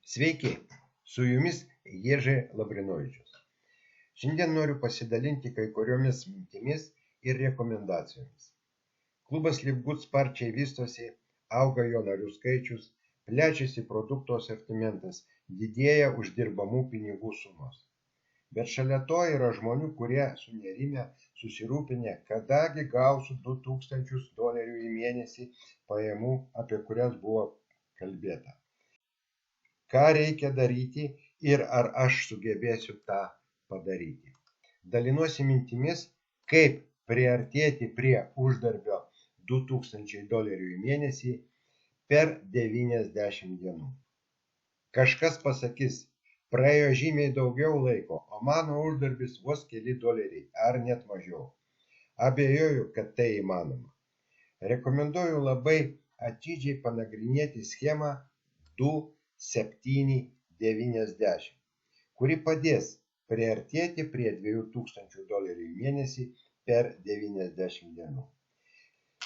Sveiki, su jumis Ježė Labrinovičius. Šiandien noriu pasidalinti kai kuriomis mintimis ir rekomendacijomis. Klubas Livgut sparčiai vystosi, auga jo narių skaičius, plečiasi produktų asortimentas, didėja uždirbamų pinigų sumos. Bet šalia to yra žmonių, kurie sunerimę, susirūpinę, kadagi gausiu $2000 į mėnesį pajamų, apie kurias buvo kalbėta. Ką reikia daryti ir ar aš sugebėsiu tą padaryti. Dalinuosi mintimis, kaip priartėti prie uždarbio $2000 į mėnesį per 90 dienų. Kažkas pasakys, praėjo žymiai daugiau laiko, o mano uždarbis vos keli doleriai ar net mažiau. Abejoju, kad tai įmanoma. Rekomenduoju labai atidžiai panagrinėti schemą 2-7-90, kuri padės priartėti prie $2000 į mėnesį per 90 dienų.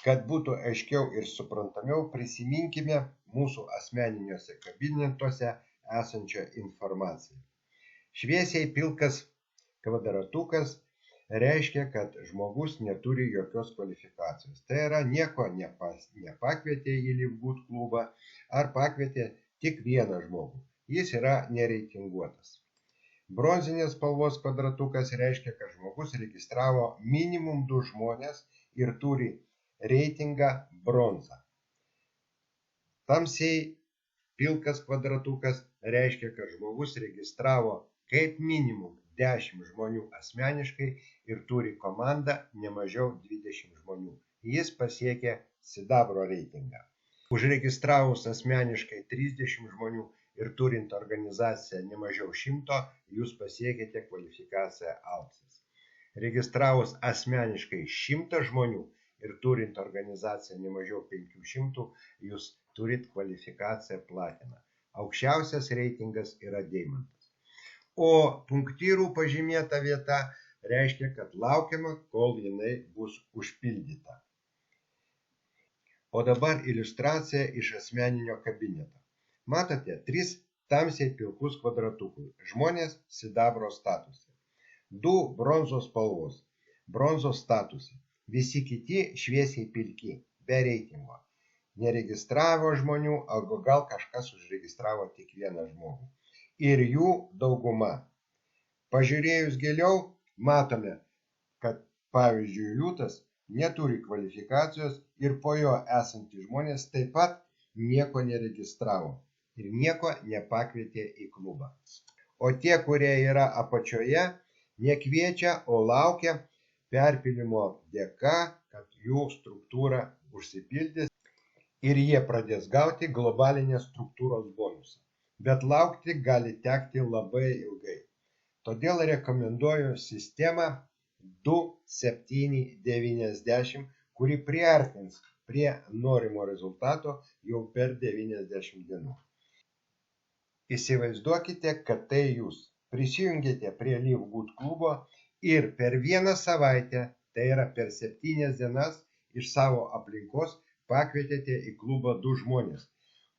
Kad būtų aiškiau ir suprantamiau, prisiminkime mūsų asmeniniuose kabinetuose esančią informaciją. Šviesiai pilkas kvadratukas reiškia, kad žmogus neturi jokios kvalifikacijos. Tai yra, nieko nepakvietė į Livgut klubą ar pakvietė tik vieną žmogų. Jis yra nereitinguotas. Bronzinės spalvos kvadratukas reiškia, kad žmogus registravo minimum 2 žmonės ir turi reitingą bronzą. Tamsiai pilkas kvadratukas reiškia, kad žmogus registravo kaip minimum 10 žmonių asmeniškai ir turi komandą ne mažiau 20 žmonių. Jis pasiekė sidabro reitingą. Užregistravus asmeniškai 30 žmonių ir turint organizaciją ne mažiau 100, jūs pasiekėte kvalifikaciją auksas. Registravus asmeniškai 100 žmonių ir turint organizaciją ne mažiau 500, jūs turit kvalifikaciją platina. Aukščiausias reitingas yra deimantas. O punktyrų pažymėta vieta reiškia, kad laukiama, kol jinai bus užpildyta. O dabar iliustracija iš asmeninio kabineto. Matote 3 tamsiai pilkus kvadratukus. Žmonės sidabro statuse. 2 bronzos spalvos. Bronzos statuse. Visi kiti šviesiai pilki, be reitingo. Neregistravo žmonių, o gal kažkas užregistravo tik vieną žmogų. Ir jų dauguma. Pažiūrėjus giliau, matome, kad pavyzdžiui liūtas neturi kvalifikacijos ir po jo esantys žmonės taip pat nieko neregistravo ir nieko nepakvietė į klubą. O tie, kurie yra apačioje, nekviečia, o laukia perpylimo dėka, kad jų struktūra užsipildys ir jie pradės gauti globalinės struktūros bonusą. Bet laukti gali tekti labai ilgai. Todėl rekomenduoju sistemą 2-7-90, kuri priartins prie norimo rezultato jau per 90 dienų. Įsivaizduokite, kad tai jūs prisijungėte prie Livgut klubo ir per vieną savaitę, tai yra per 7 dienas, iš savo aplinkos pakvietėte į klubą 2 žmonės,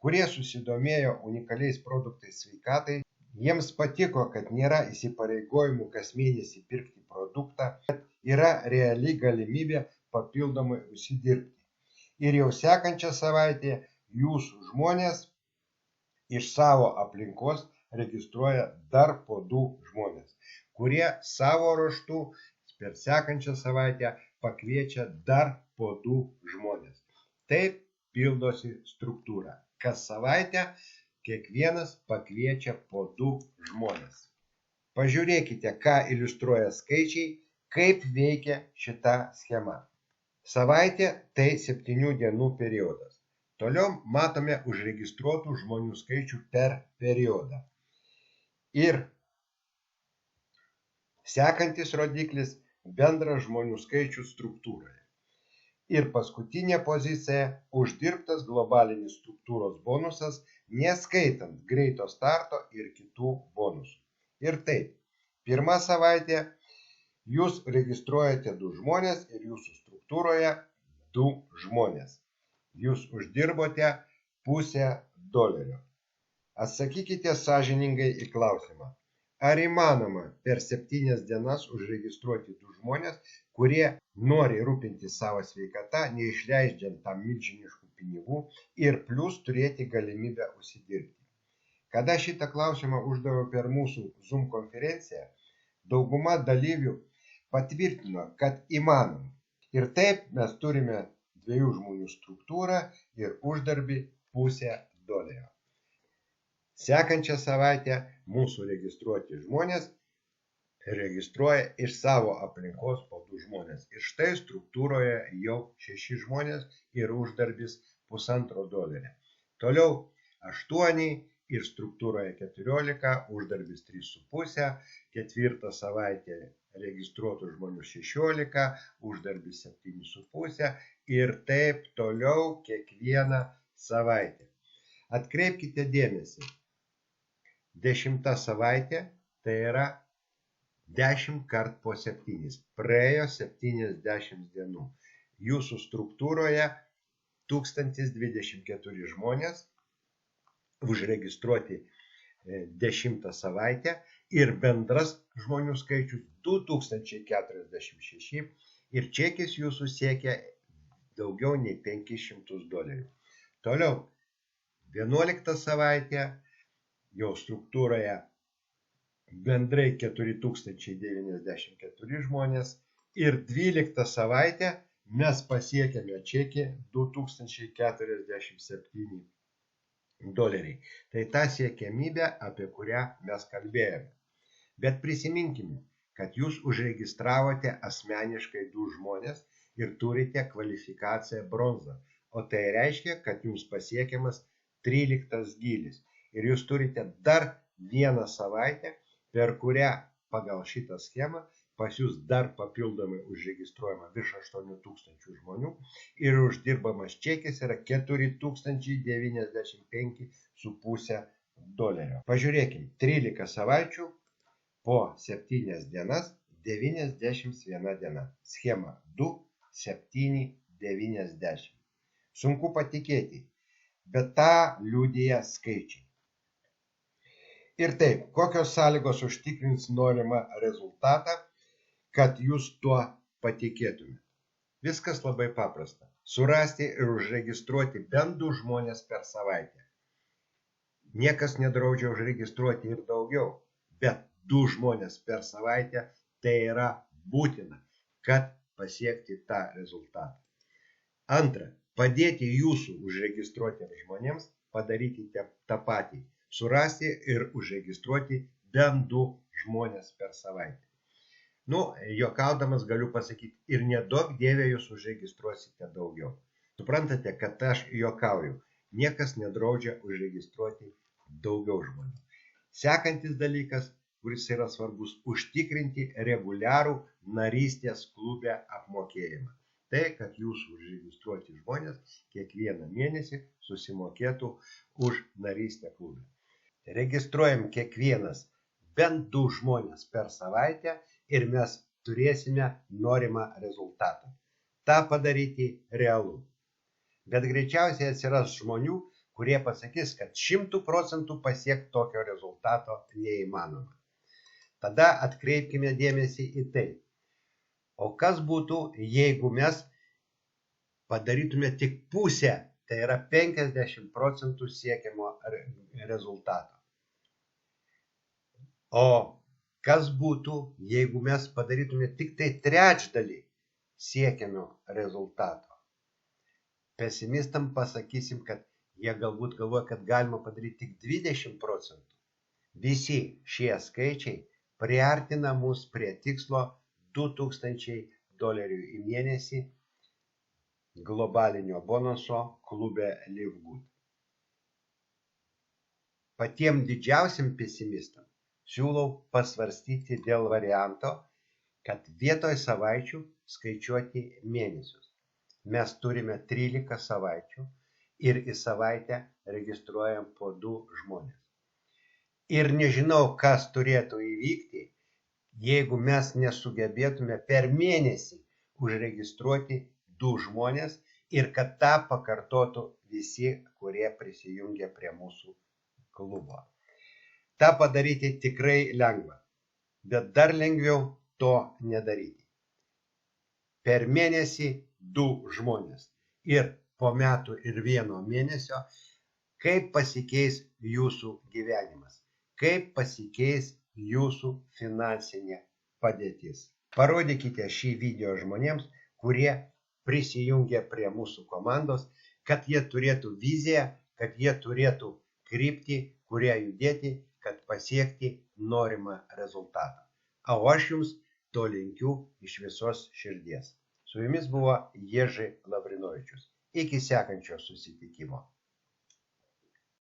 kurie susidomėjo unikaliais produktais sveikatai. Jiems patiko, kad nėra įsipareigojimų kas mėnesį pirkti produktą, bet yra reali galimybė papildomai užsidirbti. Ir jau sekančią savaitę jūsų žmonės iš savo aplinkos registruoja dar po 2 žmonės, kurie savo ruožtu per sekančią savaitę pakviečia dar po 2 žmonės. Taip pildosi struktūra. Kas savaitę kiekvienas pakviečia po 2 žmonės. Pažiūrėkite, ką iliustruoja skaičiai, kaip veikia šita schema. Savaitė tai 7 dienų periodas. Toliau matome užregistruotų žmonių skaičių per periodą. Ir sekantis rodiklis bendras žmonių skaičius struktūroje. Ir paskutinė pozicija uždirbtas globalinis struktūros bonusas, neskaitant greito starto ir kitų bonusų. Ir taip, pirmą savaitę jūs registruojate 2 žmonės ir jūsų struktūroje 2 žmonės. Jūs uždirbote $0,5. Atsakykite sąžiningai į klausimą. Ar įmanoma per 7 dienas užregistruoti 2 žmonės, kurie nori rūpintis savo sveikata, neišleidžiant tam milžiniškų pinigų ir plus turėti galimybę užsidirbti? Kada šitą klausimą uždaviau per mūsų Zoom konferenciją, dauguma dalyvių patvirtino, kad įmanoma. Ir taip mes turime 2 žmonių struktūrą ir uždarbį $0,5. Sekančią savaitę mūsų registruoti žmonės registruoja iš savo aplinkos po 2 žmonės. Ir štai struktūroje jau 6 žmonės ir uždarbis $1,5. Toliau 8 ir struktūroje 14, uždarbis 3,5, 4 savaitę registruotų žmonių 16, uždarbis 7,5 ir taip toliau kiekvieną savaitę. Atkreipkite dėmesį, 10 savaitė tai yra 10 kart po 7, praėjo 70 dienų. Jūsų struktūroje 1024 žmonės užregistruoti 10 savaitę ir bendras žmonių skaičius 2046 ir čekis jūsų siekia daugiau nei $500. Toliau, 11 savaitę jau struktūroje bendrai 4094 žmonės ir 12 savaitę mes pasiekėme čekį $2047. Tai ta siekiamybė, apie kurią mes kalbėjome. Bet prisiminkime, kad jūs užregistravote asmeniškai 2 žmonės ir turite kvalifikaciją bronzą, o tai reiškia, kad jums pasiekiamas 13 gylis. Ir jūs turite dar 1 savaitę, per kurią pagal šitą schemą pas jūs dar papildomai užregistruojama virš 8000 žmonių ir uždirbamas čekis yra $4095,5. Pažiūrėkim, 13 savaičių po 7 dienas 91 diena. Schema 2, 7, 90. Sunku patikėti, bet tą liudija skaičiai. Ir taip, kokios sąlygos užtikrins norimą rezultatą, kad jūs tuo patikėtumėte? Viskas labai paprasta. Surasti ir užregistruoti bent 2 žmonės per savaitę. Niekas nedraudžia užregistruoti ir daugiau, bet 2 žmonės per savaitę tai yra būtina, kad pasiekti tą rezultatą. Antra, padėti jūsų užregistruotiems žmonėms padaryti tą patį. Surasti ir užregistruoti bent 2 žmonės per savaitę. Juokaudamas galiu pasakyti, ir nedaug dievė jūs užregistruosite daugiau. Suprantate, kad aš juokauju. Niekas nedraudžia užregistruoti daugiau žmonių. Sekantis dalykas, kuris yra svarbus, užtikrinti reguliarų narystės klube apmokėjimą. Tai, kad jūsų užregistruoti žmonės kiekvieną mėnesį susimokėtų už narystę klube. Registruojam kiekvienas bent 2 žmonės per savaitę ir mes turėsime norimą rezultatą. Ta padaryti realu. Bet greičiausiai atsiras žmonių, kurie pasakys, kad 100% pasiekti tokio rezultato neįmanoma. Tada atkreipkime dėmesį į tai. O kas būtų, jeigu mes padarytume tik pusę, tai yra 50% siekiamo rezultato. O kas būtų, jeigu mes padarytume tik tai trečdalį siekiamio rezultato? Pesimistam pasakysim, kad jie galbūt galvoja, kad galima padaryti tik 20%. Visi šie skaičiai priartina mus prie tikslo $2000 į mėnesį globalinio bonuso klube Live Good. Patiem didžiausiam pesimistam siūlau pasvarstyti dėl varianto, kad vietoj savaičių skaičiuoti mėnesius. Mes turime 13 savaičių ir į savaitę registruojam po 2 žmonės. Ir nežinau, kas turėtų įvykti, jeigu mes nesugebėtume per mėnesį užregistruoti 2 žmonės ir kad tą pakartotų visi, kurie prisijungia prie mūsų klubo. Ta padaryti tikrai lengva, bet dar lengviau to nedaryti. Per mėnesį 2 žmonės ir po metų ir 1 mėnesio, kaip pasikeis jūsų gyvenimas, kaip pasikeis jūsų finansinė padėtis. Parodykite šį video žmonėms, kurie prisijungia prie mūsų komandos, kad jie turėtų viziją, kad jie turėtų kryptį, kurią judėti, kad pasiekti norimą rezultatą. O aš jums to linkiu iš visos širdies. Su jumis buvo Jerzy Lavrinovičius. Iki sekančio susitikimo.